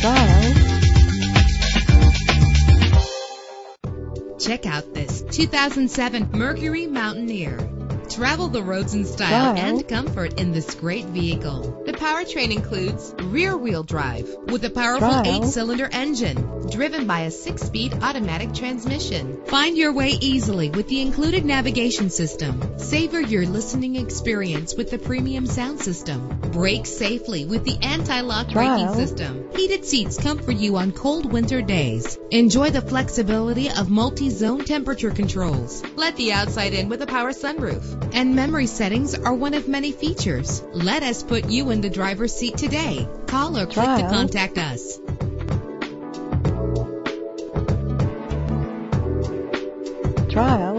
Trial. Check out this 2007 Mercury Mountaineer. Travel the roads in style and comfort in this great vehicle. The powertrain includes rear-wheel drive with a powerful 8-cylinder engine driven by a 6-speed automatic transmission. Find your way easily with the included navigation system. Savor your listening experience with the premium sound system. Brake safely with the anti-lock braking system. Heated seats comfort you on cold winter days. Enjoy the flexibility of multi-zone temperature controls. Let the outside in with a power sunroof. And memory settings are one of many features. Let us put you in the driver's seat today. Call or click to contact us. Trial.